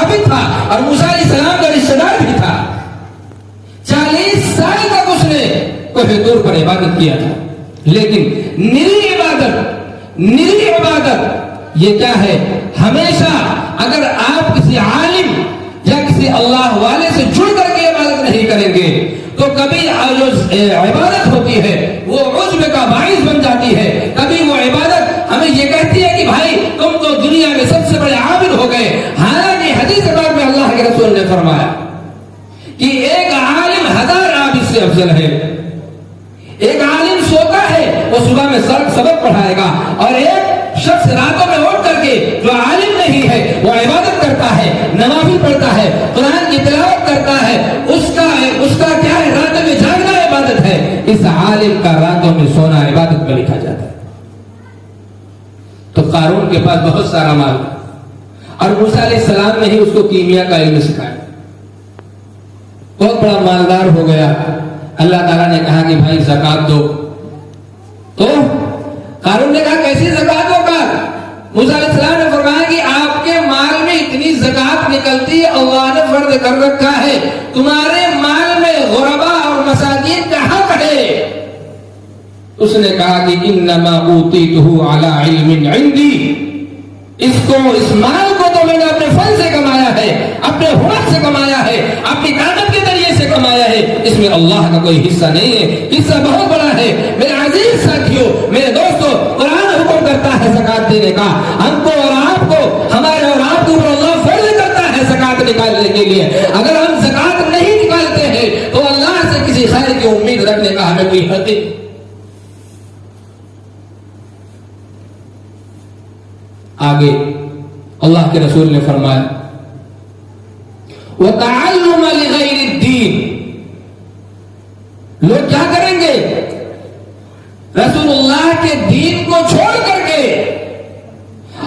صحابی تھا اور موسیٰ علیہ السلام کا رشتہ دار بھی تھا. 40 سال تک اس نے کوہ طور پر عبادت کیا تھا. لیکن نری عبادت یہ کیا ہے؟ ہمیشہ اگر آپ کسی عالم یا کسی اللہ والے سے جڑ کر کے عبادت نہیں کریں گے تو کبھی جو عبادت ہوتی ہے وہ عجب کا باعث بن جاتی ہے. کبھی وہ عبادت ہمیں یہ کہتی ہے کہ بھائی تم تو دنیا میں سب سے بڑے عابد ہو گئے. حالانکہ حدیث پاک میں اللہ کے رسول نے فرمایا کہ ایک عالم 1000 عابد سے افضل ہے. ایک عالم سوتا ہے وہ صبح میں سبق پڑھائے گا، اور ایک شخص راتوں میں اٹھ کر کے جو عالم نہیں ہے وہ عبادت کرتا ہے، نوافل پڑھتا ہے، قرآن کی تلاوت کرتا ہے، اس کا کیا ہے؟ راتوں میں جاگنا عبادت ہے. اس عالم کا راتوں میں سونا عبادت میں لکھا جاتا ہے. تو قارون کے پاس بہت سارا مال اور موسیٰ علیہ السلام نے ہی اس کو کیمیا کا علم سکھایا. بہت بڑا مالدار ہو گیا. اللہ تعالیٰ نے کہا کہ بھائی زکات دو. تو قارون نے کہا کیسی زکات ہوگا؟ موسیٰ علیہ السلام نے فرمایا کہ آپ کے مال میں اتنی زکات نکلتی ہے، اللہ نے فرض کر رکھا ہے. تمہارے مال میں غربا اور مساکین کا حق ہے. اس نے کہا کہ انما اوتیتہ علی علم عندی، اس مال کو تو میں نے اپنے فن سے کمایا ہے، اپنے ہنر سے کمایا ہے، اپنی طاقت کے ذریعے سے کمایا ہے. اس میں اللہ کا کوئی حصہ نہیں ہے. حصہ بہت بڑا ہے. میرے عزیز ساتھیوں، میرے دوستوں، قرآن حکم کرتا ہے زکات دینے کا. ہم کو اور آپ کو، ہمارے اور آپ کو اللہ فرض کرتا ہے زکات نکالنے کے لیے. اگر ہم زکات نہیں نکالتے ہیں تو اللہ سے کسی خیر کی امید رکھنے کا ہمیں کوئی حق نہیں. آگے اللہ کے رسول نے فرمایا وَتَعَلُّمَ لِغَيْرِ الدِّينِ. لوگ کیا کریں گے؟ رسول اللہ کے دین کو چھوڑ کر کے،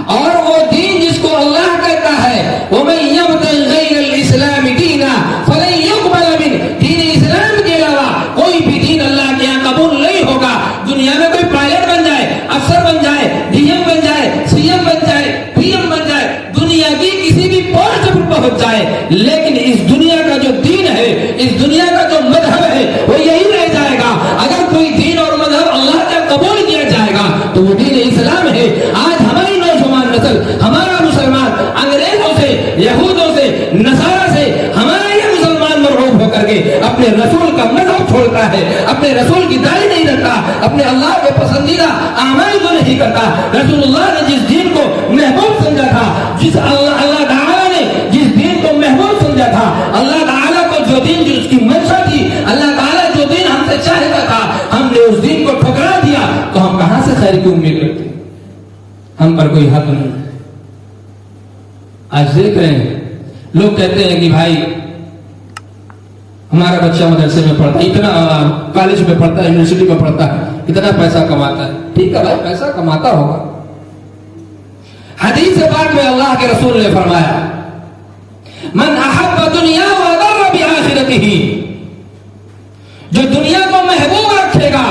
اور وہ دین جس کو اللہ کہتا ہے وَمَن يَبْتَغِ غَيْرَ الْإِسْلَامِ دِينًا فَلَن يُقْبَلَ مِنْهُ، دین اسلام کے علاوہ کوئی بھی دین اللہ کے یہاں قبول نہیں ہوگا. دنیا میں کوئی پائلٹ بن جائے، افسر بن جائے، ڈی ایم بن جائے، سی ایم بن جائے، پی ایم بن جائے، دنیا کی کسی بھی پوسٹ پر پہنچ جائے، لیکن اس دنیا کا جو دین ہے، اس دنیا کا جو مذہب ہے وہ یہی رہ جائے گا. اگر کوئی دین اور مذہب اللہ کا قبول کیا جائے گا تو وہ دین اسلام ہے. آج ہماری نوجوان نسل، ہمارا مسلمان انگریزوں سے، یہودوں سے، نصارہ سے، ہمارا یہ مسلمان مرعوب ہو کر کے اپنے رسول کا مذہب چھوڑتا ہے، اپنے رسول کی داڑھی نہیں رکھتا، اپنے اللہ کے پسندیدہ اعمال کو نہیں کرتا. رسول اللہ نے جس دین کو محبوب سمجھا تھا، جس اللہ تعالیٰ نے جس دین کو محبوب سمجھا تھا، اللہ تعالیٰ کو جو دین جو اس کی منشا تھی، اللہ تعالیٰ جو دین ہم سے چاہتا تھا، ہم نے اس دین کو ٹھکرا دیا تو ہم کہاں سے خیر کی امید رکھتے؟ ہم پر کوئی حق نہیں. آج دیکھ رہے ہیں لوگ کہتے ہیں کہ بھائی ہمارا بچہ مدرسے میں پڑھتا ہے، اتنا کالج میں پڑھتا ہے، یونیورسٹی میں پڑھتا ہے، اتنا پیسہ کماتا ہے. ٹھیک ہے بھائی، پیسہ کماتا ہوگا. حدیث پاک میں اللہ کے رسول نے فرمایا من احب دنیا وضر بآخرتہ، جو دنیا کو محبوب رکھے گا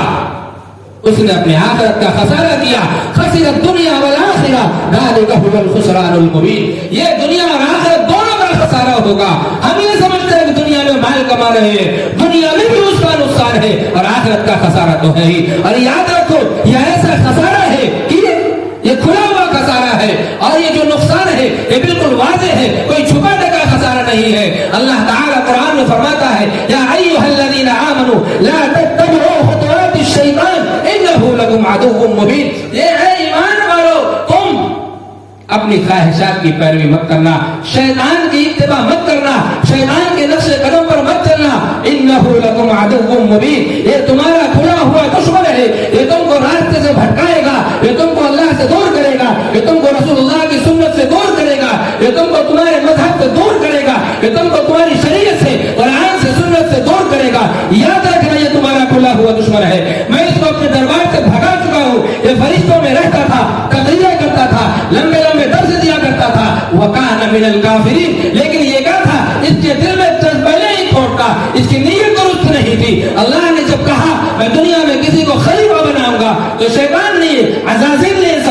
اس نے اپنے آخرت کا خسارہ کیا. خسر الدنیا والآخرہ ذلک هو الخسران المبین. یہ دنیا اور آخرت دونوں کا خسارہ ہوگا. ہم یہ سمجھتے ہیں کہ دنیا میں مال کما رہے ہیں، دنیا میں بھی اس کا نقصان ہے اور آخرت کا خسارہ تو ہے ہی. اور یاد رکھو یہ ایسا خسارہ ہے کہ یہ کھلا ہوا خسارہ ہے، اور یہ جو نقصان ہے یہ بالکل واضح ہے، کوئی چھپانے کا خسارہ نہیں ہے. اللہ تعالیٰ قرآن میں فرماتا ہے یا ایھا الذین آمنوا لا تتبعوا خطوات الشیطان انہ لکم عدو مبین. یہ ہے ایمان والو، تم اپنی خواہشات کی پیروی مت کرنا، شیطان کی اتباع مت کرنا، شیطان کے نقش قدم پر مت چلنا. انہ لکم عدو مبین، یہ تمہارا کھلا ہوا دشمن ہے. یہ تم کو راستے سے بھٹکائے گا، یہ تم کو اللہ سے دور کرے گا، یہ تم کو رسول اللہ کی سنت سے دور کرے گا، یہ تم کو تمہارے مذہب سے دور کرے گا، یہ تم کو تمہاری شریعت سے، قرآن سے، سنت سے دور کرے گا. یاد رکھنا یہ تمہارا کھلا ہوا دشمن ہے. میں اس کو اپنے دربار سے بھگا چکا ہوں. یہ فرشتوں میں رہتا تھا، تقریر کرتا تھا، لمبے لمبے درس دیا کرتا تھا. وَكَانَ مِنَ الْكَافِرِينَ، لیکن یہ کیا تھا؟ اس کے دل میں پہلے ہی کھوٹ تھا، اس کی نیت درست نہیں تھی. اللہ نے جب کہا میں دنیا میں کسی کو خلیفہ بناؤں گا تو شیطان نے، عزازیل نے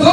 2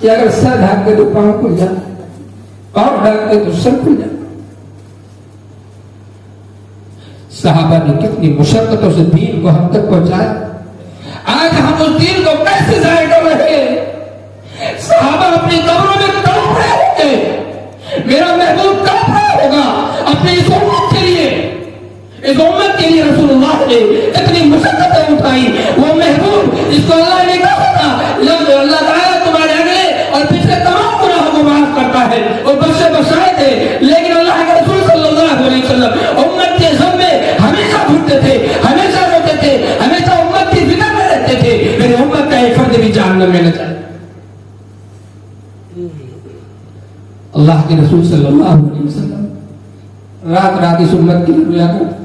کہ اگر سر ڈھانپ کے تو پاؤں کھل جائے، پاؤں ڈھانپ کے تو سر کھل جائے۔ صحابہ نے کتنی مشقتوں سے دین کو ہم تک پہنچایا، آج ہم اس دین کو کیسے ضائع کر رہے ہیں؟ صحابہ اپنی قبروں میں تڑپ رہے ہیں، میرا محبوب تڑپ رہا ہوگا اپنی اس امت کے لیے، اس امت کے لیے رسول اللہ نے اتنی مشقتیں اٹھائی۔ وہ محبوب جس کو اللہ نے کہا تھا اللہ تعالیٰ تمہارے اگلے اور پچھلے تمام گناہوں کو معاف کرتا ہے، وہ بخشائے تھے، لیکن اللہ کے رسول صلی اللہ علیہ وسلم امت کے غم میں ہمیشہ گھٹتے تھے، ہمیشہ روتے تھے، ہمیشہ امت کی فکر میں رہتے تھے، میری امت کا ایک فرد بھی جہنم میں نہ جائے۔ اللہ کے رسول صلی اللہ علیہ وسلم رات رات اس امت کی رویا کرتے تھے۔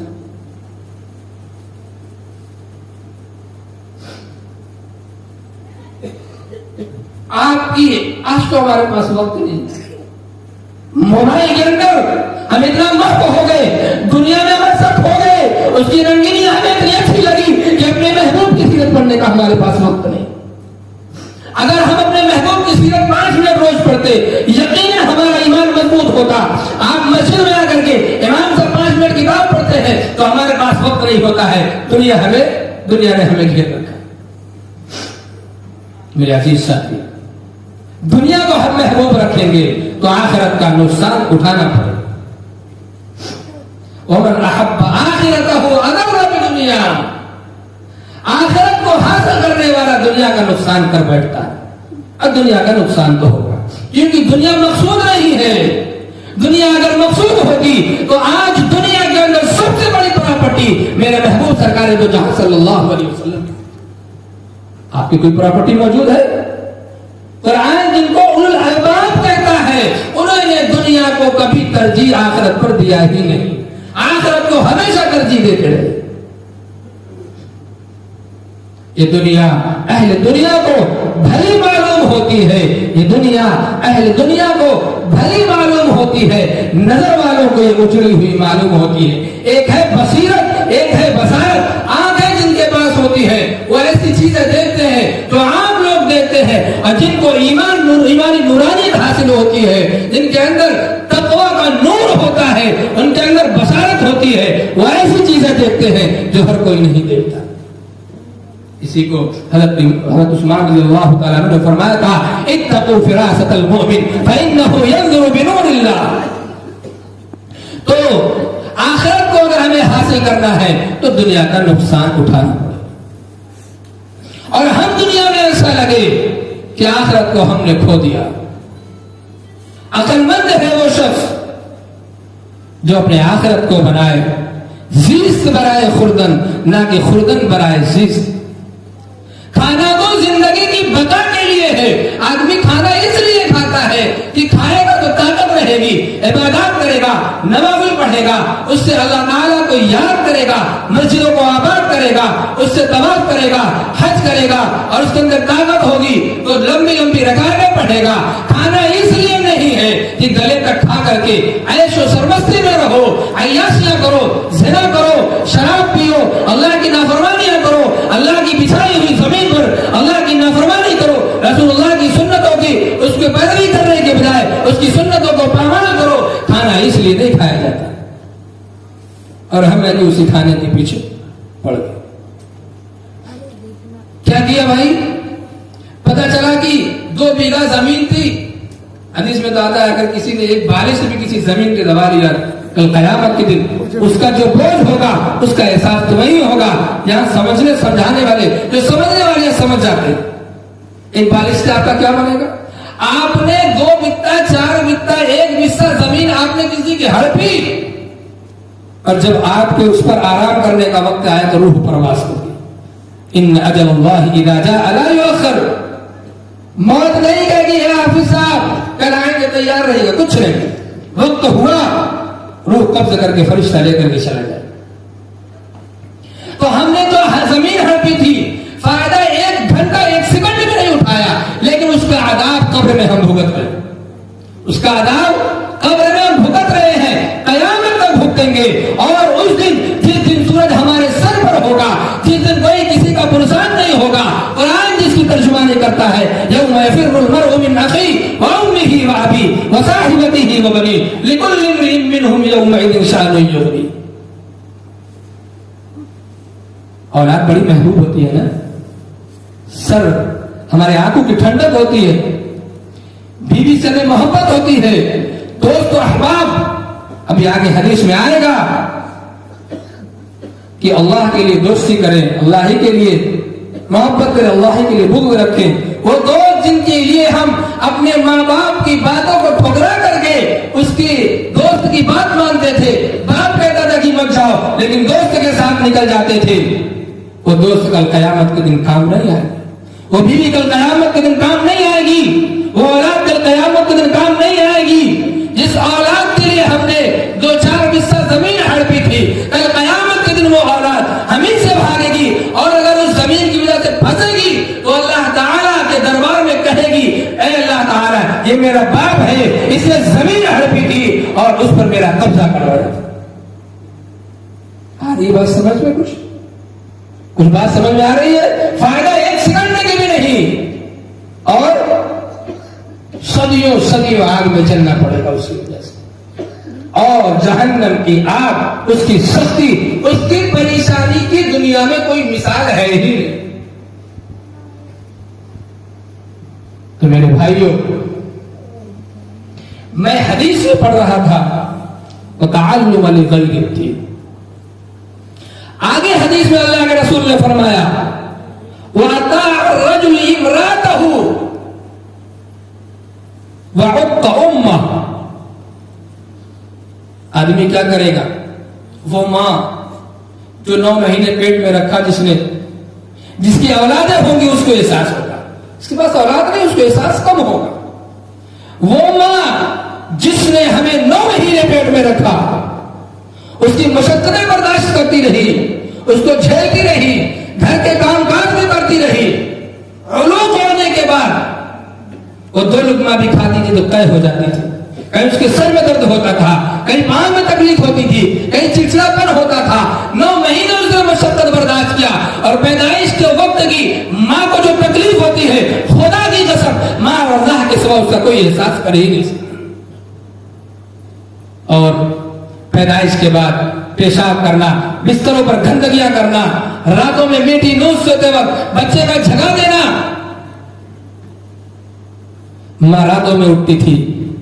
آپ کی آج تو ہمارے پاس وقت نہیں، موبائل کے اندر ہم اتنا مست ہو گئے، دنیا میں مست ہو گئے، اس کی رنگینی ہمیں اتنی اچھی لگی کہ اپنے محبوب کی سیرت پڑھنے کا ہمارے پاس وقت نہیں۔ اگر ہم اپنے محبوب کی سیرت 5 منٹ روز پڑھتے، یقیناً ہمارا ایمان مضبوط ہوتا۔ آپ مسجد میں آ کر کے امام سے 5 منٹ کتاب پڑھتے ہیں تو ہمارے پاس وقت نہیں ہوتا ہے، دنیا نے ہمیں گھیر رکھا۔ میرے عزیز ساتھی، دنیا کو ہم محبوب رکھیں گے تو آخرت کا نقصان اٹھانا پڑے۔ ومن احب آخرتہ اضر بدنیا، آخرت کو حاصل کرنے والا دنیا کا نقصان کر بیٹھتا ہے۔ اب دنیا کا نقصان تو ہوگا کیونکہ دنیا مقصود نہیں ہے۔ دنیا اگر مقصود ہوتی تو آج دنیا کے اندر سب سے بڑی پراپرٹی میرے محبوب سرکار دو جہاں صلی اللہ علیہ وسلم، آپ کی کوئی پراپرٹی موجود ہے؟ قرآن جن کو اولو الالباب کہتا ہے انہوں نے دنیا کو کبھی ترجیح آخرت پر دیا ہی نہیں، آخرت کو ہمیشہ ترجیح دیتے رہے۔ یہ دنیا اہل دنیا کو بھلی معلوم ہوتی ہے، یہ دنیا اہل دنیا کو بھلی معلوم ہوتی ہے، نظر والوں کو یہ اجڑی ہوئی معلوم ہوتی ہے۔ ایک ہے بصیرت، ایک ہے بصارت، آنکھیں جن کے پاس ہوتی ہے وہ ایسی چیزیں دیکھتے ہیں جو عام لوگ دیکھتے ہیں، اور جن کو ایمانی نورانیت حاصل ہوتی ہے، جن کے اندر تقویٰ کا نور ہوتا ہے، ان کے اندر بصارت ہوتی ہے، وہ ایسی چیزیں دیکھتے ہیں جو ہر کوئی نہیں دیکھتا۔ اسی کو حضرت عثمان رضی اللہ تعالیٰ عنہ نے فرمایا تھا اتقوا فراست المؤمن فإنه ينظر بنور اللہ۔ تو آخرت کو اگر ہمیں حاصل کرنا ہے تو دنیا کا نقصان اٹھانا پڑے، اور ہم دنیا میں ایسا لگے کہ آخرت کو ہم نے کھو دیا۔ عقل مند ہے وہ شخص جو اپنے آخرت کو بنائے زیست برائے خوردن، نہ کہ خوردن برائے زیست۔ کھانا تو زندگی کی بقا کے لیے ہے، آدمی کھانا اس لیے کھاتا ہے کہ کھائے گا تو طاقت رہے گی، عبادات کرے گا، نوافل پڑھے گا، اس سے اللہ تعالیٰ کو یاد کرے گا، مسجدوں کو آباد کرے گا، اس سے طواف کرے گا، حج کرے گا، اور اس کے اندر طاقت ہوگی تو لمبی لمبی رکعتیں پڑھے گا۔ کھانا اس لیے نہیں ہے کہ گلے تک کھا کر کے عیش و سرمستی میں رہو، عیاشیاں کرو، زنا کرو، شراب پیو، اللہ کی نافرمانیاں کرو، اللہ کی بچھائی ہوئی زمین پر اللہ کی نافرمانی کرو، رسول اللہ کی سنتوں کی اس کی پیروی کرنے کے بجائے اس کی سنتوں کو پامال کرو۔ کھانا اس لیے نہیں کھایا جاتا، اور ہم نے اسی کھانے کے پیچھے پڑ گئے۔ کیا کیا بھائی؟ پتہ چلا کہ 2 بیگھہ زمین تھی، حدیث میں تو آتا ہے اگر کسی نے ایک بالے سے بھی کسی زمین کے دبا لیا کل قیامت کے دن اس کا جو بوجھ ہوگا اس کا احساس تو وہی ہوگا یہاں سمجھنے سمجھانے والے جو سمجھنے والے سمجھ جاتے۔ ایک بالش سے آپ کا کیا بنے گا؟ آپ نے 2 بتہ 4 بتہ 1 بسہ زمین آپ نے کسی کی ہڑپی، اور جب آپ کے اس پر آرام کرنے کا وقت آیا تو روح پرواز ہوگی۔ ان اجل اللہ اذا جاء لا یؤخر، موت نہیں کہے گی اے حافظ صاحب کل آئیں گے تیار رہے گا، کچھ نہیں، وقت ہوا روح قبض کر کے فرشتہ لے کر کے چلا جائے۔ تو ہم نے جو زمین ہڑپی تھی فائدہ 1 گھنٹہ 1 سیکنڈ بھی نہیں اٹھایا، لیکن اس کا عذاب قبر میں ہم بھگت رہے، اس کا عذاب قبر میں ہم بھگت رہے ہیں، قیامت تک بھگتیں گے۔ اور اس دن جس دن سورج ہمارے سر پر ہوگا، جس دن کوئی کسی کا پرسان نہیں ہوگا، قرآن جس کی ترجمانی کرتا ہے یوم یفر المرء من وأبيه وصاحبته وبنيه لكل امرئ منهم يومئذ شأن يغنيه. اولاد بڑی محبوب ہوتی ہے نا. سر ہمارے آنکھوں کی ٹھنڈک ہوتی ہے, بیوی سے محبت ہوتی ہے, دوست و احباب. ابھی آگے حدیث میں آئے گا کہ اللہ کے لیے دوستی کریں, اللہ ہی کے لیے محبت کریں, اللہ ہی کے لیے بغض رکھیں. وہ دوست جن کے لیے ہم اپنے ماں باپ کی باتوں کو ٹھکرا کر کے اس کی دوست کی بات مانتے تھے. باپ کہتا تھا کہ مت جاؤ, لیکن دوست کے ساتھ نکل جاتے تھے. وہ دوست کل قیامت کے دن کام نہیں آئے گی, وہ بیوی کل قیامت کے دن کام نہیں آئے گی, وہ اولاد کل قیامت کے دن کام نہیں آئے گی. جس اولاد کے لیے ہم نے 2-4 حصہ زمین ہڑپی تھی, کل قیامت کے دن وہ اولاد ہمیں سے بھاگے گی, اور اگر اس زمین کی وجہ سے پھنسے گی تو اللہ تعالیٰ کے دربار میں کہے گی اے اللہ تعالیٰ یہ میرا باپ ہے, اس نے زمین ہڑپی تھی اور اس پر میرا قبضہ کروایا تھا. آ رہی بات سمجھ میں؟ کچھ بات سمجھ میں آ رہی ہے؟ فائدہ 1 سیکنڈ کے بھی نہیں, اور صدیوں آگ میں چلنا پڑے گا اس کی وجہ سے. اور جہنم کی آگ, اس کی سختی, اس کی پریشانی کی دنیا میں کوئی مثال ہے ہی نہیں. تو میرے بھائیوں, میں حدیث میں پڑھ رہا تھا وتعلم لغیر الدین. آگے حدیث میں اللہ کے رسول نے فرمایا وَأَطَاعَ الرَّجُلُ امْرَأَتَهُ وَعُقَّ أُمَّهُ. آدمی کیا کرے گا؟ وہ ماں جو 9 مہینے پیٹ میں رکھا, جس کی اولادیں ہوں گی اس کو احساس ہوگا, اس کے پاس اولاد نہیں اس کو احساس کم ہوگا. وہ ماں جس نے ہمیں 9 مہینے پیٹ میں رکھا, اس کی مشقتیں برداشت کرتی رہی, اس کو جھیلتی رہی, گھر کے کام کاج بھی کرتی رہی. علوق ہونے کے بعد وہ 2 لقمہ بھی کھاتی تھی تو طے ہو جاتی تھی. کہیں اس کے سر میں درد ہوتا تھا, کہیں پاؤں میں تکلیف ہوتی تھی, کہیں چڑچڑاپن ہوتا تھا. 9 مہینے اس نے مشقت برداشت کیا, اور پیدائش کے وقت کی ماں کو جو تکلیف ہوتی ہے, خدا کی قسم ماں اور اللہ کے سوا اس کا کوئی احساس کر ہی نہیں سکتا. اور پیدائش کے بعد پیشاب کرنا, بستروں پر گندگیاں کرنا, راتوں میں میٹھی نوز سوتے وقت بچے کا جھگا دینا. ماں راتوں میں اٹھتی تھی,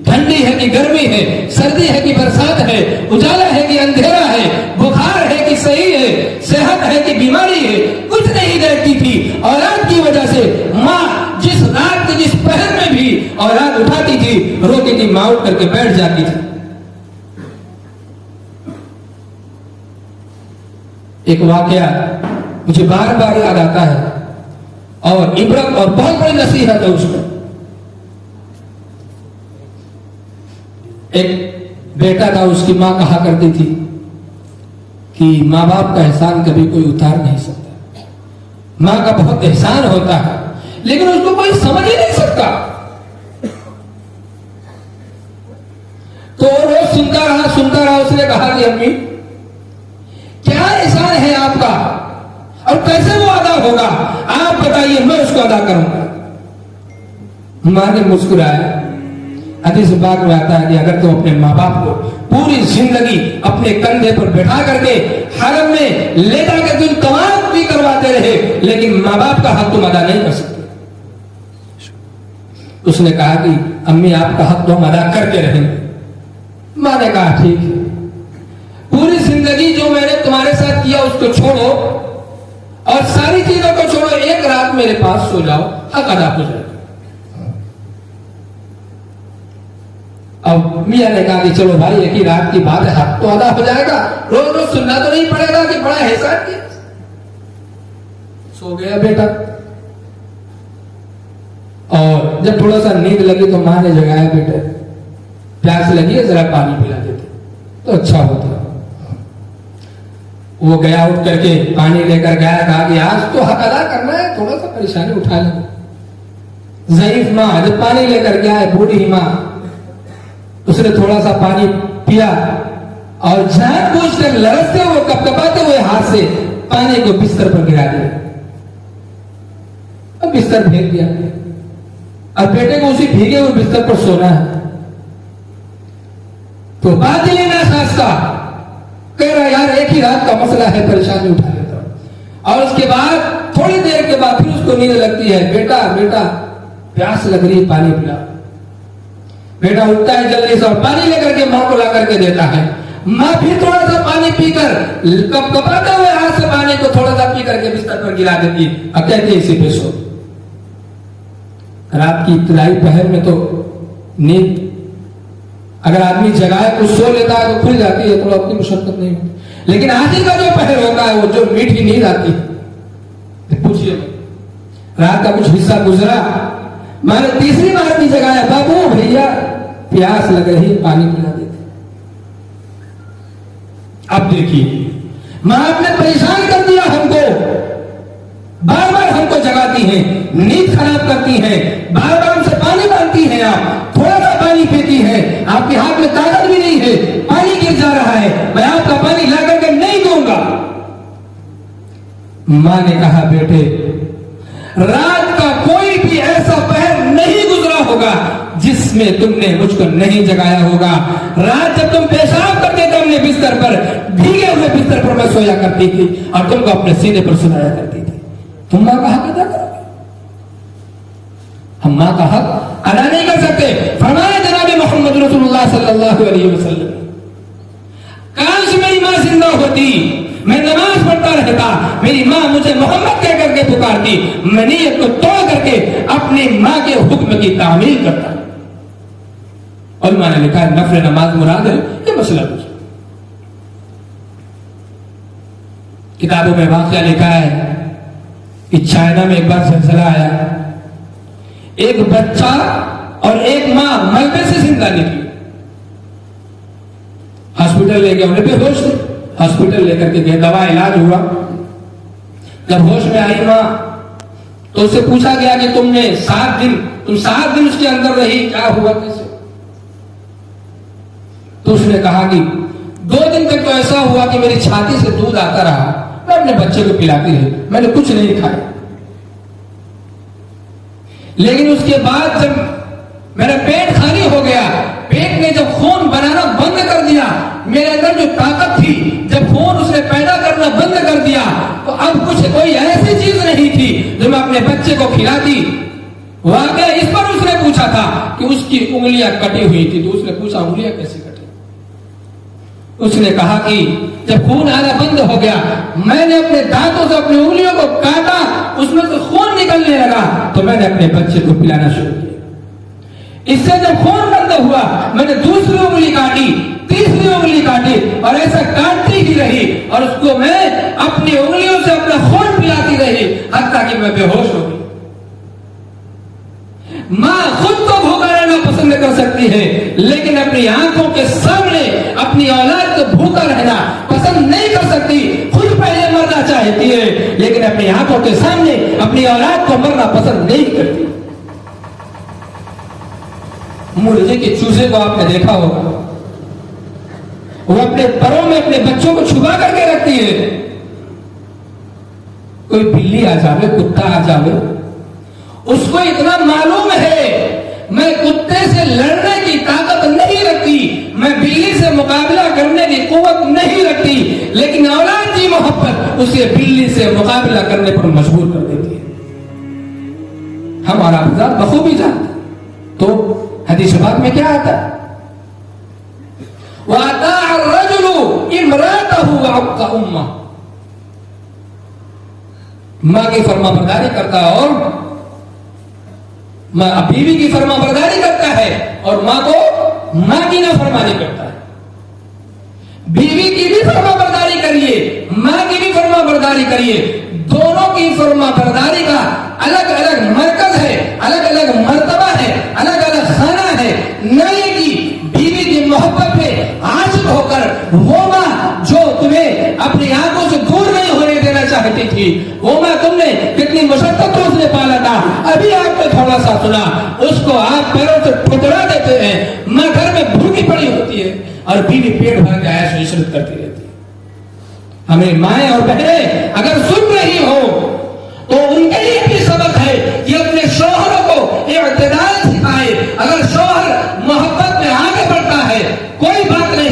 ٹھنڈی ہے کہ گرمی ہے, سردی ہے کہ برسات ہے, اجالا ہے کہ اندھیرا ہے, بخار ہے کہ صحیح ہے, صحت ہے کہ بیماری ہے, کچھ نہیں دیکھتی تھی. اولاد کی وجہ سے ماں جس رات کے جس پہر میں بھی اولاد اٹھاتی تھی, روتی تھی, ماں اٹھ کر کے بیٹھ جاتی تھی. ایک واقعہ مجھے بار بار یاد آتا ہے, اور عبرت اور بہت بڑی نصیحت ہے اس میں. ایک بیٹا تھا, اس کی ماں کہا کرتی تھی کہ ماں باپ کا احسان کبھی کوئی اتار نہیں سکتا, ماں کا بہت احسان ہوتا ہے لیکن اس کو کوئی سمجھ ہی نہیں سکتا. تو روز سنتا رہا. اس نے کہا کہ امی کیا احسان ہے آپ کا اور کیسے وہ ادا ہوگا, آپ بتائیے, میں اس کو ادا کروں گا. ماں نے مسکرایا. حدیث پاک میں آتا ہے کہ اگر تم اپنے ماں باپ کو پوری زندگی اپنے کندھے پر بٹھا کر کے حرم میں لیٹا کے دن طواف بھی کرواتے رہے, لیکن ماں باپ کا حق تم ادا نہیں کر سکتے. اس نے کہا کہ امی آپ کا حق تو ہم ادا کر کے رہیں گے. ماں نے کہا ٹھیک ہے, پوری زندگی جو میں نے تمہارے ساتھ کیا اس کو چھوڑو, اور ساری چیزوں کو چھوڑو, ایک رات میرے پاس سو جاؤ, حق ادا ہو جائے. اب میاں نے کہا کہ چلو بھائی ایک ہی رات کی بات ہے, حق تو ادا ہو جائے گا, روز روز سننا تو نہیں پڑے گا کہ بڑا احسان کیا. سو گیا بیٹا, اور جب تھوڑا سا نیند لگی تو ماں نے جگایا, بیٹے پیاس لگی ہے ذرا پانی پلا دیتے تو اچھا ہوتا. وہ گیا, اٹھ کر کے پانی لے کر گیا, کہا کہ آج تو حق ادا کرنا ہے, تھوڑا سا پریشانی اٹھا لیں. ضعیف ماں جب پانی لے کر گیا ہے, بوڑھی ماں, اس نے تھوڑا سا پانی پیا اور جان بوجھ کر لرزتے ہوئے کپکپاتے ہوئے ہاتھ سے پانی کو بستر پر گرا دیا. اب بستر پھینک دیا, اور بیٹے کو اسی بھیگے ہوئے بستر پر سونا ہے. وہ باطل ناساز کہہ رہا یار ایک ہی رات کا مسئلہ ہے، پریشانی اٹھا لیتا ہوں۔ اور اس کے بعد تھوڑی دیر کے بعد پھر اس کو نیند لگتی ہے، بیٹا پیاس لگ رہی، پانی پلا۔ بیٹا اٹھتا ہے جلدی سے اور پانی لے کر کے ماں کو لا کر کے دیتا ہے۔ ماں پھر تھوڑا سا پانی پی کر کپ کپاتے ہوئے ہاتھ سے پانی کو تھوڑا سا پی کر کے بستر پر گرا دیتی ہے اور کہتی ہے اسی پہ سو۔ رات کی ابتدائی پہر میں تو نیند اگر آدمی جگائے کچھ سو لیتا ہے تو کھل جاتی ہے، تھوڑا اپنی مشقت نہیں ہوتی، لیکن آخر کا جو پہر ہوتا ہے وہ جو میٹھی نیند آتی ہے، پوچھئے رات کا کچھ حصہ گزرا، میں نے تیسری بار بھی جگایا، بابو بھیا پیاس لگ رہی، پانی پلا دیتے۔ اب دیکھیے ماں آپ نے پریشان کر دیا ہم کو، بار بار ہم کو جگاتی ہیں، نیند خراب کرتی ہیں، بار بار ہم سے پانی مانگتی ہیں، آپ تھوڑا سا پانی پیتی ہیں، آپ کے ہاتھ میں طاقت بھی نہیں ہے، پانی گر جا رہا ہے، میں آپ کا پانی لا کر کے نہیں دوں گا۔ ماں نے کہا بیٹے رات کا کوئی بھی ایسا پہر نہیں گزرا ہوگا جس میں تم نے مجھ کو نہیں جگایا ہوگا۔ رات جب تم پیشاب کرتے تھے اپنے بستر پر، بھیگے ہوئے بستر پر میں سویا کرتی تھی اور تم کو اپنے سینے پر سلایا کرتی تھی۔ تم ماں کا حق ادا کرو گے؟ ہم ماں کا حق ادا نہیں کر سکتے۔ فرمایا جناب محمد رسول اللہ صلی اللہ علیہ وسلم، کاش میری ماں زندہ ہوتی، میں نماز پڑھتا رہتا، میری ماں مجھے محمد کہہ کر کے پکارتی، میں نیت کو توڑ کر کے اپنی ماں کے حکم کی تعمیل کرتا۔ علماء نے لکھا ہے نفل نماز مراد ہے، یہ مسئلہ کچھ کتابوں میں واقعہ لکھا ہے کہ چائنا میں ایک بار زلزلہ آیا، ایک بچہ اور ایک ماں ملبے سے زندہ نکلی، ہاسپٹل لے گئے، انہیں بے ہوش تھے، ہاسپٹل لے کر کے گئے، دوا علاج ہوا، جب ہوش میں آئی ماں تو اس سے پوچھا گیا کہ تم 7 دن اس کے اندر رہی، کیا ہوا کیسے؟ تو اس نے کہا کہ 2 دن تک تو ایسا ہوا کہ میری چھاتی سے دودھ آتا رہا، میں اپنے بچے کو پلاتی رہی، میں نے کچھ نہیں کھایا، لیکن اس کے بعد جب میرا پیٹ خالی ہو گیا، پیٹ نے جب خون بنانا بند کر دیا، میرے اندر جو طاقت تھی جب خون اس نے پیدا کرنا بند کر دیا، تو اب کوئی ایسی چیز نہیں تھی جو میں اپنے بچے کو کھلاتی۔ واقعہ اس پر اس نے پوچھا تھا کہ اس کی انگلیاں کٹی ہوئی تھی، تو اس نے پوچھا انگلیاں کیسے کٹی؟ اس نے کہا کہ جب خون آنا بند ہو گیا، میں نے اپنے دانتوں سے اپنی انگلیوں کو کاٹا، اس میں سے خون نکلنے لگا، تو میں نے اپنے بچے کو پلانا شروع کیا۔ اس سے جب خون بند ہوا، میں نے دوسری انگلی کاٹی، تیسری انگلی کاٹی، اور ایسا کاٹتی ہی رہی، اور اس کو میں اپنی انگلیوں سے اپنا خون پلاتی رہی، حتیٰ کہ میں بے ہوش ہو گئی۔ ماں خود تو بھوکا رہنا پسند کر سکتی ہے، لیکن اپنی آنکھوں کے سامنے اپنی اولاد کو بھوکا رہنا پسند نہیں کر سکتی۔ خود پہلے مرنا چاہتی ہے، لیکن اپنی آنکھوں کے سامنے اپنی اولاد کو مرنا پسند نہیں کرتی۔ مرغی کے چوزے کو آپ نے دیکھا ہوگا، وہ اپنے پروں میں اپنے بچوں کو چھپا کر کے رکھتی ہے، کوئی بلی آ جاوے، کتا آ جاوے، اس کو اتنا معلوم ہے میں کتے سے لڑنے کی طاقت نہیں رکھتی، میں بلی سے مقابلہ کرنے کی قوت نہیں رکھتی، لیکن اولاد کی محبت اسے بلی سے مقابلہ کرنے پر مجبور کر دیتی ہے۔ ہمارا حضرات بخوبی جانتے ہیں۔ تو حدیث پاک میں کیا آتا ہے؟ وَأَطَاعَ الرَّجُلُ امْرَأَتَهُ وَعَقَّ أُمَّهُ، ماں کی فرما برداری کرتا ہے اور ماں بیوی کی فرما برداری کرتا ہے، اور ماں کو ماں کی نافرمانی کرتا ہے۔ بیوی کی بھی فرما برداری کریے، ماں کی بھی فرما برداری کریے، دونوں کی فرما برداری کا الگ الگ مرکز ہے، الگ الگ مرتبہ ہے، الگ الگ خانہ ہے۔ نہیں کہ بیوی کی محبت پہ عاشق ہو کر وہ ماں جو تمہیں اپنی آنکھوں سے دور نہیں ہونے دینا چاہتی تھی، وہ ماں تم نے کتنی مشقت سے اس نے پالا تھا، ابھی آپ نے تھوڑا سا سنا، اس کو آپ پیروں سے ٹھکرا دیتے ہیں، ماں گھر میں بھوکی پڑی ہوتی ہے اور بیوی پیٹ بھر کے عیش و عشرت کرتی رہتی ہے۔ ہمیں مائیں اور بہنیں اگر سن رہی ہو تو ان کے لیے بھی سبق ہے کہ اپنے شوہروں کو اعتدال سکھائے۔ اگر شوہر محبت میں آگے بڑھتا ہے کوئی بات نہیں،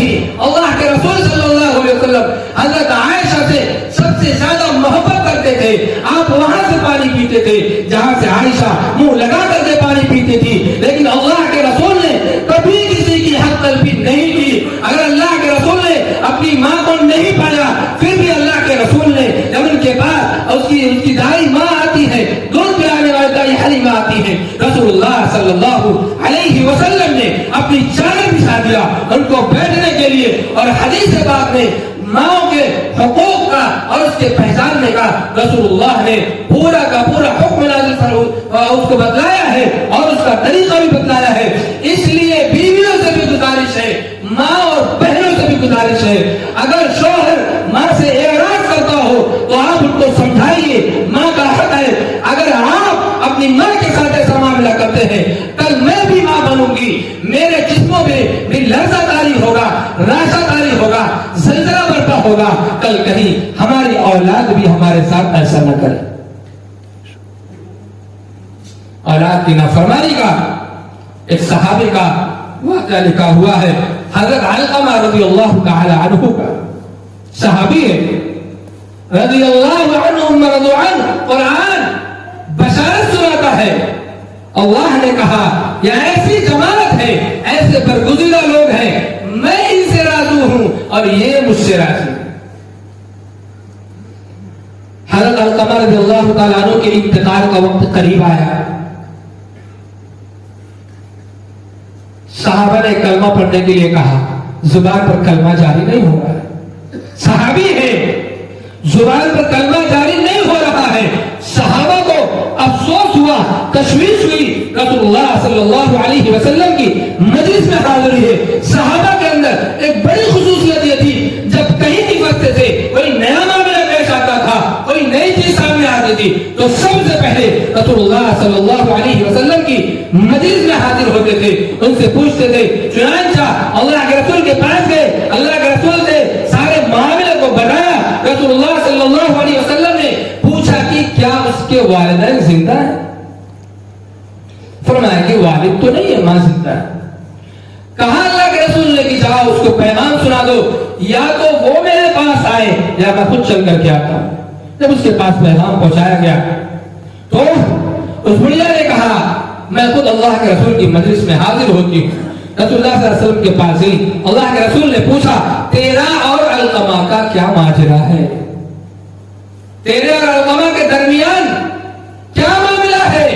صلی اللہ علیہ وسلم نے اپنی چادر بچھا دیا ان کو بیٹھنے کے لیے، اور حدیث پاک میں ماؤں کے حقوق کا اور اس کے پہچاننے کا رسول اللہ نے پورا کا پورا حکم نازل اس کو بتلایا ہے اور اس کا طریقہ بھی بتلایا ہے۔ اس لیے بیویوں سے بھی گزارش ہے، ماں اور بہنوں سے بھی گزارش ہے، اگر شوہر ماں سے اعراض کرتا ہو تو آپ ان کو سمجھائیے، ماں کا حق ہے۔ اگر آپ اپنی ماں کے ساتھ ایسا معاملہ کرتے ہیں، کل میں بھی ماں بنوں گی، میرے جسموں میں بھی لرزہ طاری ہوگا، راشا طاری ہوگا، زلزلہ برپا ہوگا، کل کہیں ہماری اولاد بھی ہمارے ساتھ ایسا نہ کرے۔ اولاد کی نافرمانی کا ایک صحابی کا واقعہ لکھا ہوا ہے، حضرت علقمہ رضی اللہ تعالی عنہ کا، صحابی ہے رضی اللہ عنہم رضو عنہ، قرآن بشارت سناتا ہے۔ اللہ نے کہا یہ ایسی جماعت ہے، ایسے برگزیدہ لوگ ہیں، میں ان سے راضی ہوں اور یہ مجھ سے راضی۔ حضرت علقمہ رضی اللہ تعالیٰ عنہ کے انتقال کا وقت قریب آیا، صحابہ نے کلمہ پڑھنے کے لیے کہا، زبان پر کلمہ جاری نہیں ہو رہا ہے، صحابی ہے، زبان پر کلمہ جاری نہیں ہو رہا ہے۔ صحابہ کو افسوس ہوا، تشویش ہوئی، رسول اللہ صلی اللہ علیہ وسلم کی مجلس میں حاضری ہے۔ صحابہ کے اندر ایک بڑی خصوصیت یہ تھی، جب کہیں بھی وقت سے کوئی نیا معاملہ پیش آتا تھا، کوئی نئی چیز سامنے آتی تھی، تو سب سے پہلے رسول اللہ صلی اللہ علیہ وسلم کی مجلس میں حاضر ہوتے تھے، ان سے پوچھتے تھے۔ چنانچہ اللہ کے رسول کے پاس گئے، اللہ کے رسول سے سارے معاملے کو بتایا۔ رسول اللہ صلی اللہ علیہ وسلم نے پوچھا کہ کیا اس کے والدین زندہ ہیں؟ فرمایا کہ والد تو نہیں ہے، ماں زندہ ہے۔ کہا اللہ کے رسول نے کہ جاؤ اس کو پیغام سنا دو، یا تو وہ میرے پاس آئے یا میں خود چل کر کے آتا ہوں۔ جب اس کے پاس پیغام پہنچایا گیا تو اس بڑھیا نے کہا میں خود اللہ کے رسول کی مجلس میں حاضر ہوتی ہوں۔ رسول اللہ صلی اللہ علیہ وسلم کے پاس گئی، اللہ کے رسول نے پوچھا تیرا اور علقمہ کا کیا ماجرا ہے؟ تیرے اور علقمہ کے درمیان کیا معاملہ ہے؟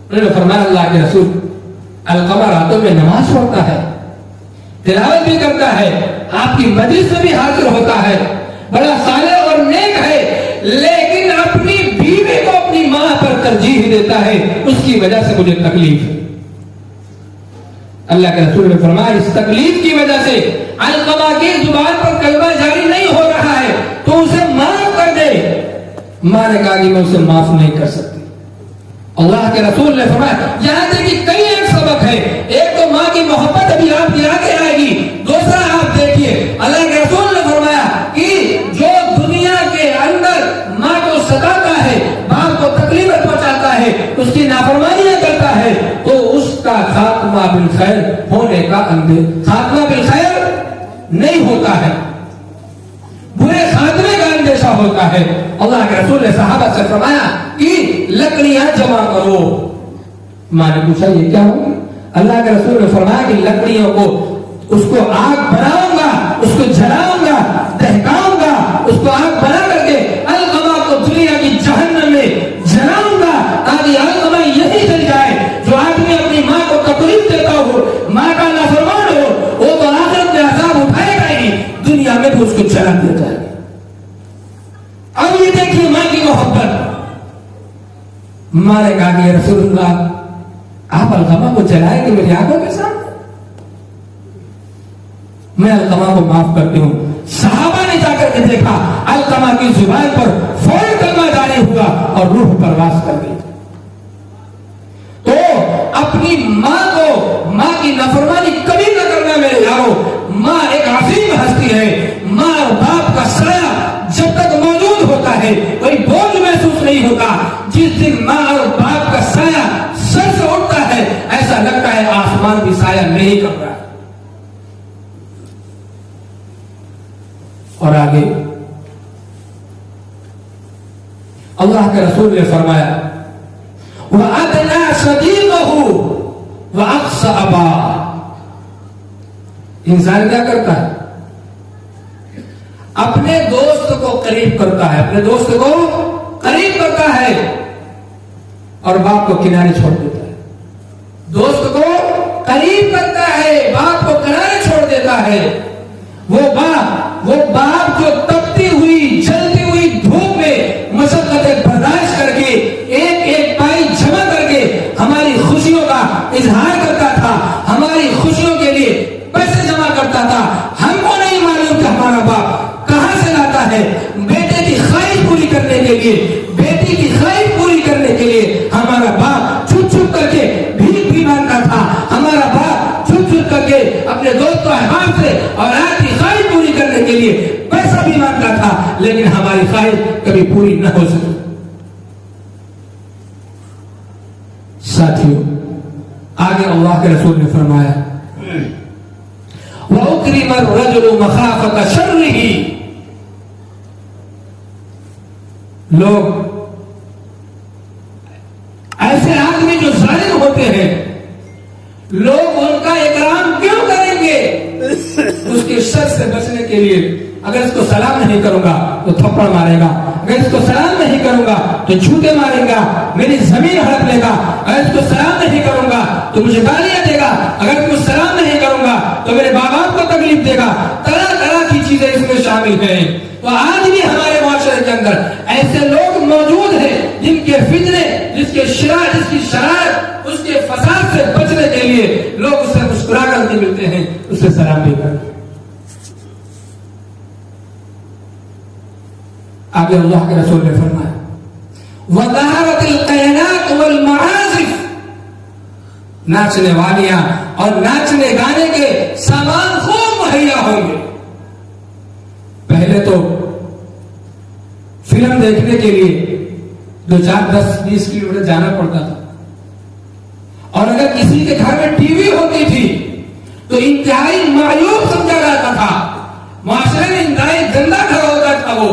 انہوں نے فرمایا اللہ کے رسول، علقمہ راتوں میں نماز پڑھتا ہے، تلاوت بھی کرتا ہے، آپ کی مجلس میں بھی حاضر ہوتا ہے، بڑا صالح اور نیک ہے، لیکن اپنی بیوی کو اپنی ماں پر ترجیح دیتا ہے، اس کی وجہ سے مجھے تکلیف ہے۔ اللہ کے رسول نے فرمایا اس تکلیف کی وجہ سے علقمہ کی زبان پر کلمہ جاری نہیں ہو رہا ہے تو اسے معاف کر دے۔ ماں نے کہا کہ میں اسے معاف نہیں کر سکتی۔ اللہ کے رسول نے فرمایا یہاں سے کہ کئی ایک سبق ہے، ایک تو ماں کی محبت ابھی آپ کی آگے آئے گی، دوسرا آپ دیکھیے اللہ کے رسول نے فرمایا کہ جو دنیا کے اندر ماں کو ستاتا ہے، باپ کو تکلیف پہنچاتا ہے، اس کی نافرمانیاں کرتا ہے، تو اس کا خاتمہ بالخیر ہونے کا خاتمہ بالخیر نہیں ہوتا ہے، برے خاتمے کا اندیشہ ہوتا ہے۔ اللہ کے رسول نے صحابہ سے فرمایا کہ لکڑیاں جمع کرو۔ ماں نے پوچھا یہ کیا ہوگی؟ اللہ کے رسول نے فرمایا کہ لکڑیوں کو اس کو آگ بناؤں گا، اس کو جلاؤں گا، دہکاؤں گا، اس کو آگ بنا کر کے علقمہ کو دنیا کی جہنم میں جلاؤں گا تاکہ علقمہ یہی جل جائے۔ جو آدمی اپنی ماں کو تکلیف دیتا ہو، ماں کا نافرمان ہو، وہ تو آخرت میں عذاب اٹھائے گا ہی، دنیا میں بھی اس کو جلا دیا جائے گا۔ اب یہ دیکھیے ماں کی محبت۔ ماں نے کہا کہ رسول اللہ آپ علقمہ کو جلائیں گے میری آنکھوں کے سامنے؟ میں علقمہ کو معاف کرتی ہوں۔ صحابہ نے جا کر کے دیکھا علقمہ کی زبان پر فوراً کلمہ جاری ہوا اور روح پرواز کر گئی۔ تو اپنی ماں کو، ماں کی نافرمانی کبھی نہ کرنا میرے یارو۔ ماں ایک عظیم ہستی ہے، ماں اور باپ کا سایہ جب تک موجود ہوتا ہے کوئی بوجھ محسوس نہیں ہوتا۔ جس دن ماں اور باپ کا سایہ سر سے اٹھتا ہے ایسا لگتا ہے آسمان بھی سایہ نہیں کر رہا ہے۔ اور آگے اللہ کے رسول نے فرمایا وَأَدْنَا صَدِيقَهُ وَأَقْصَى أَبَاهُ۔ انسان کیا کرتا ہے؟ اپنے دوست کو قریب کرتا ہے، اپنے دوست کو قریب کرتا ہے اور باپ کو کنارے چھوڑ دیتا ہے۔ اظہار کرتا تھا، ہماری خوشیوں کے لیے پیسے جمع کرتا تھا. ہم کو نہیں معلوم کہ ہمارا باپ کہاں سے لاتا ہے. بیٹے کی خواہش پوری کرنے کے لیے، بیٹی کی خواہش پوری کرنے کے لیے ہمارا باپ چھپ چھپ کر کے بھیک بھی مانگتا تھا. ہمارا باپ چھپ چھپ کر کے اپنے دوست و احباب سے اولاد کی خواہش پوری کرنے کے لیے پیسہ بھی مانگتا تھا، لیکن ہماری خواہش کبھی پوری نہ ہو سکی. ساتھیوں، آگے اللہ کے رسول نے فرمایا وَأُكْرِمَ الرَّجُلُ مَخَافَةَ شَرِّهِ. لوگ ایسے آدمی جو ظالم ہوتے ہیں، لوگ ان کا اکرام کیوں کریں گے؟ اس کے شر سے بچنے کے لیے. اگر اس کو سلام نہیں کروں گا تو تھپڑ مارے گا، اگر اس کو سلام نہیں کروں گا تو جھوٹے مارے گا، میری زمین ہڑپ لے گا. اگر اس کو سلام نہیں کروں گا تو مجھے گالیاں دے گا، اگر اس کو سلام نہیں کروں گا تو میرے باپ کو تکلیف دے گا. طرح طرح کی چیزیں اس میں شامل ہیں. تو آج بھی ہمارے معاشرے کے اندر ایسے لوگ موجود ہیں جن کے فتنے، جس کی شرارت، اس کے فساد سے بچنے کے لیے لوگ اس سے مسکرا کر کے ملتے ہیں، اس سے سلام بھی کرتے ہیں. آگے اللہ کے رسول نے فرمایا وَظَهَرَتِ الْقَيْنَاتُ وَالْمَعَازِفُ. ناچنے والیاں اور ناچنے گانے کے سامان خوب مہیا ہوں گے. پہلے تو فلم دیکھنے کے لیے 2, 4, 10, 20 کلومیٹر جانا پڑتا تھا، اور اگر کسی کے گھر میں ٹی وی ہوتی تھی تو انتہائی معیوب سمجھا جاتا تھا، معاشرے میں انتہائی گندا گھر ہوتا تھا وہ.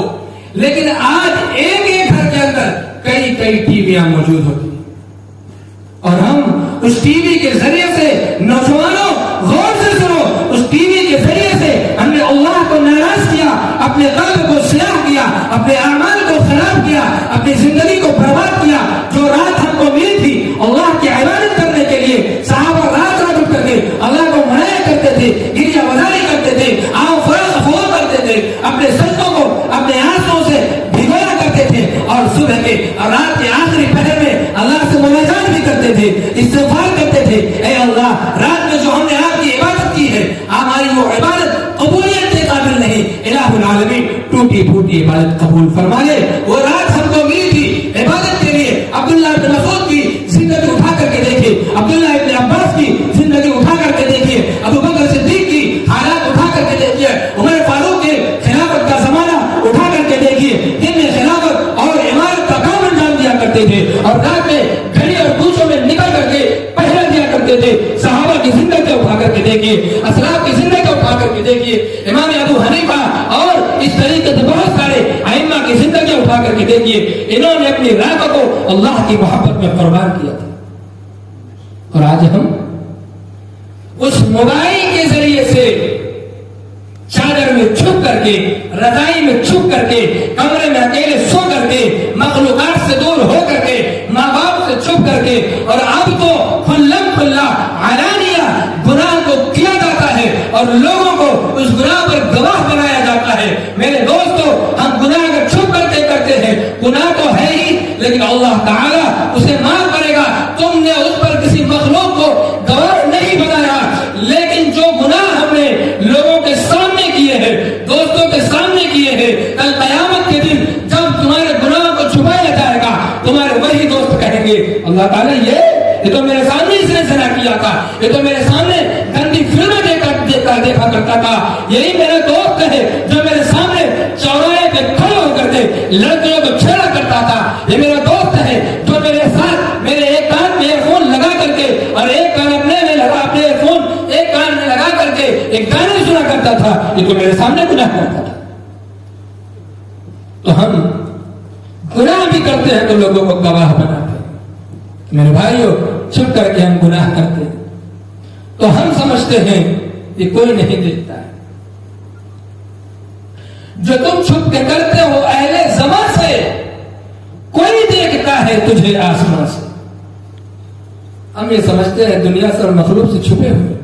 لیکن آج ایک گھر کے اندر کئی ٹی ویاں موجود ہوتی ہیں، اور ہم اس ٹی وی کے ذریعے سے، نوجوانوں غور سے سنو، اس ٹی وی کے ذریعے سے ہم نے اللہ کو ناراض کیا، اپنے قلب کو سیاہ کیا، اپنے اعمال کو خراب کیا، اپنی زندگی کو برباد کیا. جو رات ہم کو ملی تھی اللہ کی عبادت کرنے کے لیے، صحابہ رات رات اٹھ کر کے اللہ کو منایا کرتے تھے، گریا بازاری کرتے تھے، آؤ فرق ہوا کرتے تھے، اپنے سجدوں کو اپنے آنسوں سے بھگویا کرتے تھے، اور صبح کے اور رات کے آخری پہر میں اللہ سے مناجات بھی کرتے تھے، استغفار کرتے تھے. اے اللہ، رات میں جو ہم نے آپ کی عبادت کی ہے، ہماری وہ عبادت قبولیت کے قابل نہیں. الہ العالمین ٹوٹی پھوٹی عبادت قبول فرما لے. وہ رات ہم کو ملی تھی عبادت کے لیے. عبداللہ بن مسعود کی زندگی اٹھا کر کے دیکھیے، عبداللہ ابن عباس کی زندگی اٹھا کر کے دیکھیے، ابو بکر صدیق کی حالات اٹھا کر کے دیکھیے، عمر فاروق کے خلافت کا زمانہ اٹھا کر کے دیکھیے، جن میں خلافت اور عمارت کا کام انجام دیا کرتے تھے، اور رات میں گھڑی اور کوچوں میں نکل کر کے پہرا دیا کرتے تھے. صحابہ کی زندگی اٹھا کر کے دیکھیے، اسلاف کی زندگی اٹھا کر کے دیکھیے، امام ابو حنیفہ اور اس طریقے سے بہت سارے ائمہ کی زندگی اٹھا کر کے دیکھیے. انہوں نے اپنی رات کو اللہ کی محبت میں قربان کیا تھا. اور آج ہم اس موبائل کے ذریعے سے چادر میں چھپ کر کے، رضائی میں چھپ کر کے، کمرے میں اکیلے سو کر کے، مخلوقات سے دور ہو کر کے، ماں باپ سے چھپ کر کے، اور اب تو کھلم کھلا علانیہ گناہ کو کیا جاتا ہے اور لوگوں کو اس گناہ پر گواہ بنایا جاتا ہے. میرے دوستو، ہم گناہ کو چھپ کر کے کرتے ہیں. گناہ تو ہے ہی، لیکن اللہ تعالیٰ اسے معاف کرے گا. تم نے اس پر کسی مخلوق کو گواہ نہیں بنایا، لیکن جو گناہ ہم نے لوگوں کے سامنے کیے ہیں، دوستوں کے سامنے کیے ہیں، کل قیامت کے دن جب تمہارے گناہ کو چھپایا جائے گا، تمہارے وہی دوست کہیں گے اللہ تعالیٰ یہ تو میرے سامنے اس نے زنا کیا تھا، یہ تو میرے سامنے گندی فلمیں دیکھا کرتا تھا، یہی میرا دوست ہے جو میرے سامنے چوراہے پہ کھڑے ہو کر کے لڑکیوں کو چھیڑا کرتا تھا، یہ میرا دوست ہے جو میرے ساتھ میرے ایک کان میں ایئر فون لگا کر کے اور ایک کان اپنے میں لگا، اپنے ایئر فون ایک کان میں لگا کر کے ایک گانے سنا کرتا تھا، یہ تو میرے سامنے گناہ کرتا تھا. تو ہم گناہ بھی کرتے ہیں تو لوگوں کو گواہ بناتے ہیں. میرے بھائیو، چھپ کر کے ہم گناہ کرتے ہیں تو ہم سمجھتے ہیں یہ کوئی نہیں دیکھتا ہے. جو تم چھپ کے کرتے ہو اہل زمان سے کوئی دیکھتا ہے تجھے آسمان سے. ہم یہ سمجھتے ہیں دنیا سے اور مخلوق سے چھپے ہوئے،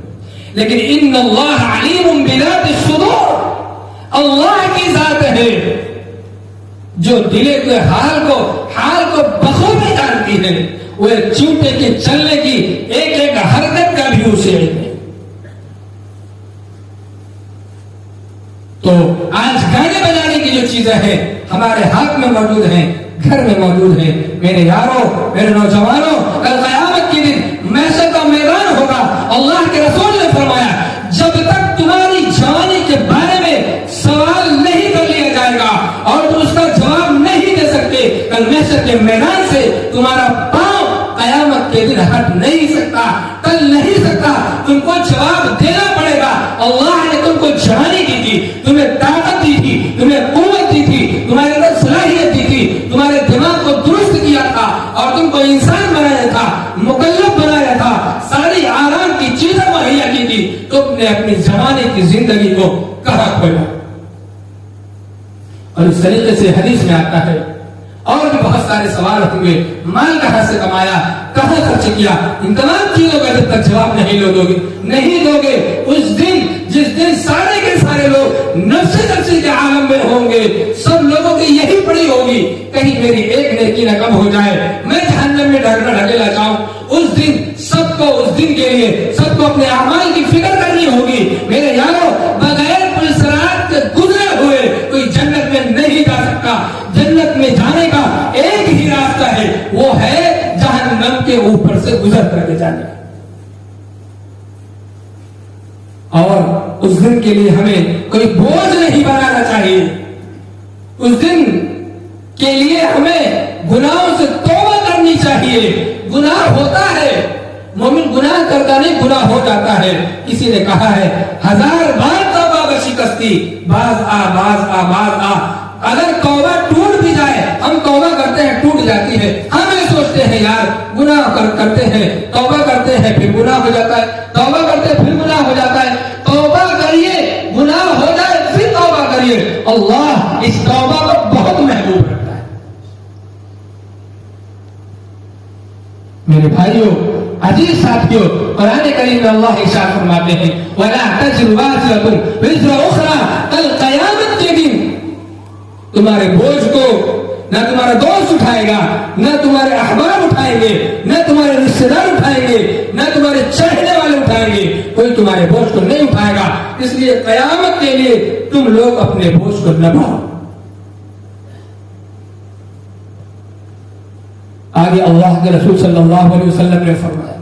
لیکن ان اللہ علیم بذات الصدور، اللہ کی ذات ہے جو دل کے حال کو بخوبی جانتی ہے. وہ چونٹے کے چلنے کی ایک ایک حرکت کا بھی اسے علم ہے. تو آج گانے بجانے کی جو چیزیں ہیں ہمارے ہاتھ میں موجود ہیں, گھر میں موجود ہیں. میرے یاروں, میرے نوجوانوں, کل قیامت کے دن محشر کا میدان ہوگا. اللہ کے رسول نے فرمایا جب تک تمہاری جوانی کے بارے میں سوال نہیں کر لیا جائے گا اور تم اس کا جواب نہیں دے سکتے, کل محشر کے میدان سے تمہارا پاؤں قیامت کے دن ہٹ نہیں سکتا, ٹل نہیں سکتا. تم کو جواب دینا پڑے گا. اللہ نے تم کو جوانی دی تھی, تمہیں طاقت دی تھی, تمہیں قوت دی تھی, تمہارے اندر صلاحیت دی تھی, تمہارے دماغ کو درست کیا تھا اور تم کو انسان بنایا تھا, مکلف بنایا تھا, ساری آرام کی چیزیں مہیا کی تھی. تم نے اپنی جوانی کی زندگی کو کہاں کھویا؟ اور اس طریقے سے حدیث میں آتا ہے اور بھی بہت سارے سوال ہوں گے. مال کہاں سے کمایا, کہاں خرچ کیا؟ ان تمام چیزوں کا جب تک جواب نہیں دو گے اس دن جس دن سارے کے سارے لوگ نفسی کے عالم میں ہوں گے, سب لوگوں کی یہی پڑی ہوگی کہیں میری ایک نیکی نہ کم ہو جائے, میں جہنم میں ڈھکیلا جاؤں. اس دن سب کو, اس دن کے لیے سب کو اپنے اعمال کی فکر کرنی ہوگی. میرے یارو, بغیر پلسرات کے گزرے ہوئے کوئی جنت میں نہیں جا سکتا. جنت میں جانے کا ایک ہی راستہ ہے, وہ ہے جہنم کے اوپر سے گزر کر کے جانے. اور اس دن کے لیے ہمیں کوئی بوجھ نہیں بنانا چاہیے. اس دن کے لیے ہمیں گناہوں سے توبہ کرنی چاہیے. گناہ ہوتا ہے, مومن گناہ کرتا نہیں, گناہ ہو جاتا ہے. کسی نے کہا ہے 1000 بار توبہ بشکستی, باز آ. اگر توبہ ٹوٹ بھی جائے, ہم توبہ کرتے ہیں ٹوٹ جاتی ہے, ہم یہ سوچتے ہیں یار گناہ کرتے ہیں, توبہ کرتے ہیں پھر گناہ ہو جاتا ہے, توبہ کرتے ہیں پھر گناہ ہو جاتا ہے. توبہ کریے, گناہ ہو جائے پھر توبہ کریے. اللہ اس توبہ کو بہت محبوب رکھتا ہے. میرے بھائیوں, عزیز ساتھیوں, قرآن کریم میں اللہ ارشاد فرماتے ہیں وَلَا تَزِرُ وَازِرَةٌ وِزْرَ أُخْرَىٰ. کل قیامت کے دن تمہارے بوجھ کو نہ تمہارا دوست اٹھائے گا, نہ تمہارے احباب اٹھائیں گے, نہ تمہارے رشتے دار اٹھائیں گے, نہ تمہارے چاہنے والے اٹھائیں گے. کوئی تمہارے بوجھ کو نہیں اٹھائے گا. اس لیے قیامت کے لیے تم لوگ اپنے بوجھ کو نبھاؤ. آگے اللہ کے رسول صلی اللہ علیہ وسلم نے فرمایا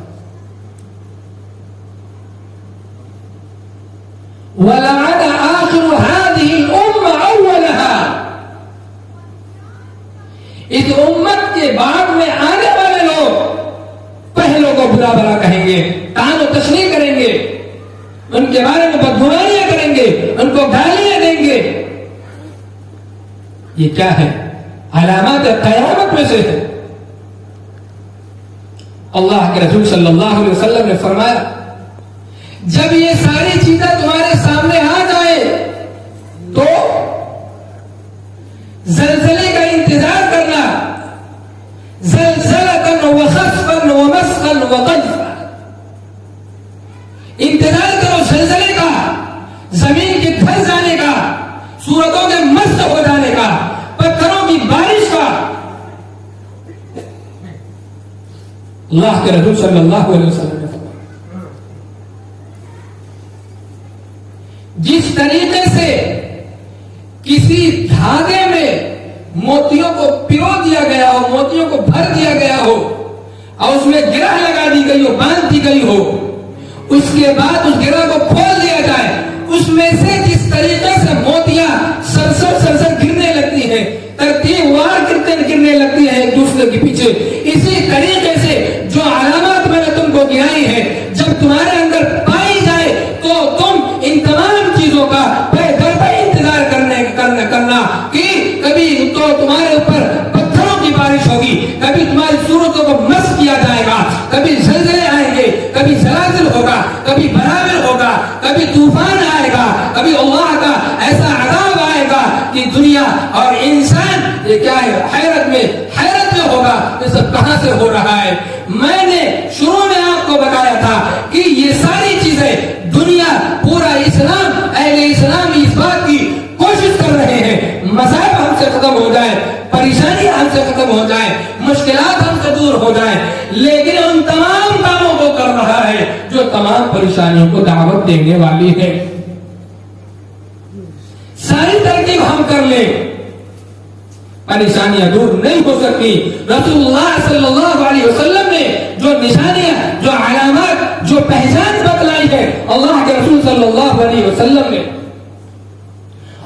وَلَعَنَ آخِرُ هَذِهِ الْأُمَّةِ أَوَّلَهَا. اس امت کے بعد میں آنے والے لوگ پہلوں کو برا بھلا کہیں گے, تان و تشنیع کریں گے, ان کے بارے میں بدگمانیاں کریں گے, ان کو گالیاں دیں گے. یہ کیا ہے؟ علامات قیامت میں سے ہے. اللہ کے رسول صلی اللہ علیہ وسلم نے فرمایا جب یہ ساری چیزیں تمہارے سامنے آ جائے تو زلزلے کا انتظار کرنا, زلزلۃ وخسفا ومسخا وقذفا. انتظار کرو زلزلے کا, زمین کے دھس جانے کا, سورتوں کے مست ہو جانے کا, پتھروں کی بارش کا. اللہ کے رسول صلی اللہ علیہ وسلم نے فرمایا جس طریقے سے کسی دھاگے میں موتیوں کو پیو دیا گیا ہو, موتیوں کو بھر دیا گیا ہو اور اس میں گرہ لگا دی گئی ہو, باندھ دی گئی ہو, اس کے بعد اس گرہ کو کھول دیا جائے, اس میں سے جس طریقے سے موتیاں سرسر گرنے لگتی ہیں, ترتیب وار گرنے لگتی ہے ایک دوسرے کے پیچھے, اسی طریقے سے جو علامات میں نے تم کو گرائی ہے جب تمہارے اندر پائی جائے تو تم ان تمام چیزوں کا بے دردہ انتظار کرنا کہ کبھی تو تمہارے اوپر پتھروں کی بارش ہوگی, کبھی تمہاری صورتوں کو مس کیا جائے گا, کبھی زلزلے آئیں گے, کبھی زلازل ہوگا, کبھی براول ہوگا, کبھی طوفان آئے گا, کبھی اللہ کا ایسا عذاب آئے گا کہ دنیا اور انسان یہ کیا ہے حیرت میں ہوگا یہ سب کہاں سے ہو رہا ہے. میں نے شروع میں آپ کو بتایا تھا کہ یہ ساری چیزیں دنیا پورا اسلام, اہل اسلام اس بات کی کوشش کر رہے ہیں مذہب ہم سے ختم ہو جائے, پریشانی ہم سے ختم ہو جائے, مشکلات ہم سے دور دور ہو جائے، لیکن ان تمام کاموں کو کر رہا ہے جو تمام پریشانیوں کو دعوت دینے والی ہے۔ ساری ترکیب ہم کر لیں، پریشانیاں دور نہیں ہو سکتی۔ رسول اللہ صلی اللہ علیہ وسلم نے جو نشانیاں، جو علامات، جو پہچان بتلائی ہے اللہ کے رسول صلی اللہ علیہ وسلم نے،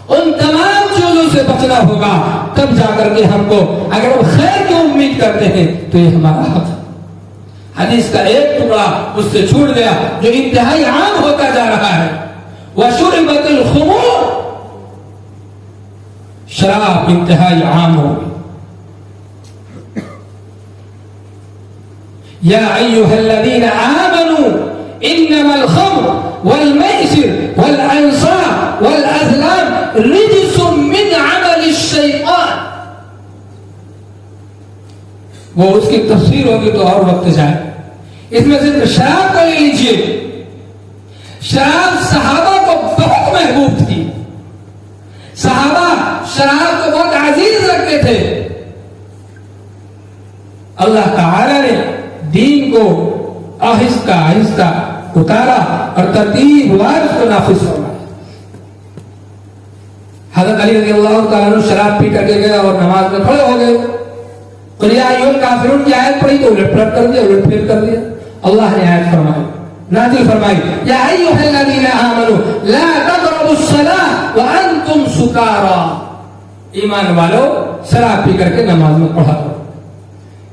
ان تمام چیزوں سے بچنا ہوگا، تب جا کر کے ہم کو اگر ہم خیر کی امید کرتے ہیں تو یہ ہمارا حق ہے۔ حدیث کا ایک ٹکڑا اس سے چھوٹ گیا جو انتہائی عام ہوتا جا رہا ہے، وَشُرِبَتِ الْخُمُورُ، شراب انتہائی عام ہوگی۔ یا ایھا الذین آمنوا انما الخمر والمیسر والانصاب والازلام رجس من عمل الشیطان۔ وہ اس کی تفسیر ہوگی تو اور وقت جائے، اس میں صرف شراب کو لے لیجیے۔ شراب صحابہ کو بہت محبوب تھی، صحابہ شراب کو بہت عزیز رکھتے تھے۔ اللہ تعالی نے دین کو آہستہ آہستہ اتارا اور ترتیب وار اس کو نافذ فرمایا۔ حضرت علی رضی اللہ تعالیٰ عنہ شراب پی کر کے گئے اور نماز میں کھڑے ہو گئے، قل یا ایھا الکافرون کی آیت پڑھی تو الٹ پلٹ کر دیا، الٹ پھیر کر دیا۔ اللہ نے آیت فرمائی، نازل فرمائی، یا ایھا الذین آمنوا لا تقربوا الصلاۃ وانتم سکارا، ایمان والو شراب پی کر کے نماز میں پڑھا کرو،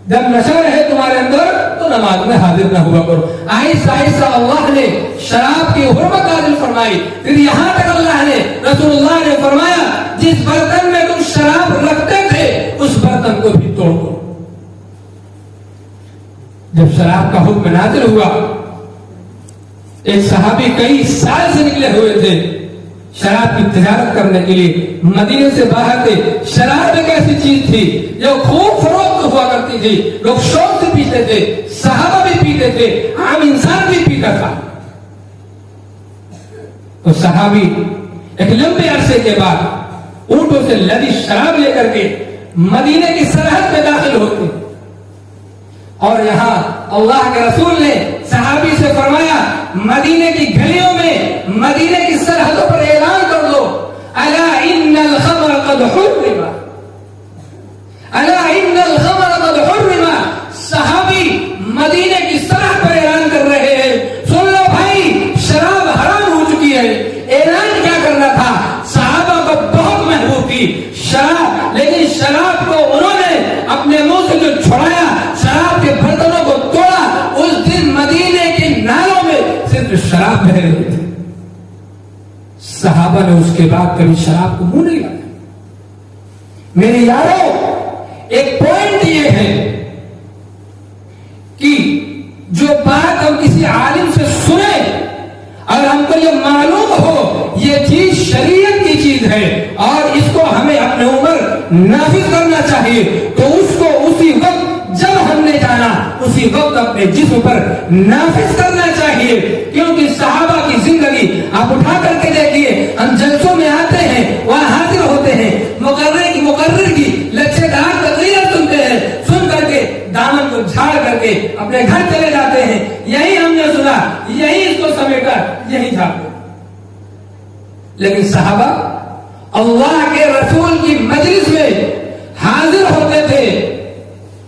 جب نشہ رہے تمہارے اندر تو نماز میں حاضر نہ ہوا کرو۔ آہستہ آہستہ اللہ نے شراب کی حرمت نازل فرمائی، پھر یہاں تک اللہ نے، رسول اللہ نے فرمایا جس برتن میں تم شراب رکھتے تھے اس برتن کو بھی توڑ دو۔ جب شراب کا حکم نازل ہوا، ایک صحابی کئی سال سے نکلے ہوئے تھے شراب کی تجارت کرنے کے لیے، مدینے سے باہر تھے۔ شراب ایک ایسی چیز تھی جو خوب فروخت ہوا کرتی تھی، لوگ شوق سے پیتے تھے، صحابہ بھی پیتے تھے، عام انسان بھی پیتا تھا۔ تو صحابی ایک لمبے عرصے کے بعد اونٹوں سے لدی شراب لے کر کے مدینے کی سرحد میں داخل ہوتے، اور یہاں اللہ کے رسول نے صحابی سے فرمایا مدینے کی گلیوں میں، مدینے کی سرحدوں پر اعلان کر دو، الا ان الخمر قد حرم، الا ان الخمر قد حرم۔ صحابی مدینے کی سرحد پر اعلان کر رہے ہیں، سن لو بھائی شراب حرام ہو چکی ہے۔ اعلان کیا کرنا تھا؟ صحابہ کو بہت محبوب تھی شراب، لیکن شراب کو انہوں نے اپنے منہ سے جو چھڑایا، شراب کے برتنوں کو توڑا، اس دن مدینے کے نالوں میں صرف شراب بہ رہی تھی۔ صحابہ نے اس کے بعد کبھی شراب کو منہ نہیں لگایا۔ میرے یارو، ایک پوائنٹ یہ ہے کہ جو بات ہم کسی عالم سے سنیں اور ہم کو یہ معلوم ہو یہ چیز شریعت کی چیز ہے اور اس کو ہمیں اپنے اوپر نافذ کرنا چاہیے، تو اس کو اسی وقت جب ہم نے جانا اسی وقت اپنے جسم پر نافذ کرنا چاہیے۔ کیونکہ صحابہ کی زندگی آپ اٹھا کر کے دیکھیے، ہم جلسوں میں آتے ہیں، وہاں حاضر ہوتے ہیں، مقرر کی لچھے دار تقریر سنتے ہیں، سن کر کے دامن کو جھاڑ کر کے اپنے گھر چلے جاتے ہیں، یہی ہم نے سنا، یہی اس کو سمیٹا، یہی جھاڑ۔ لیکن صحابہ اللہ کے رسول کی مجلس میں حاضر ہوتے تھے،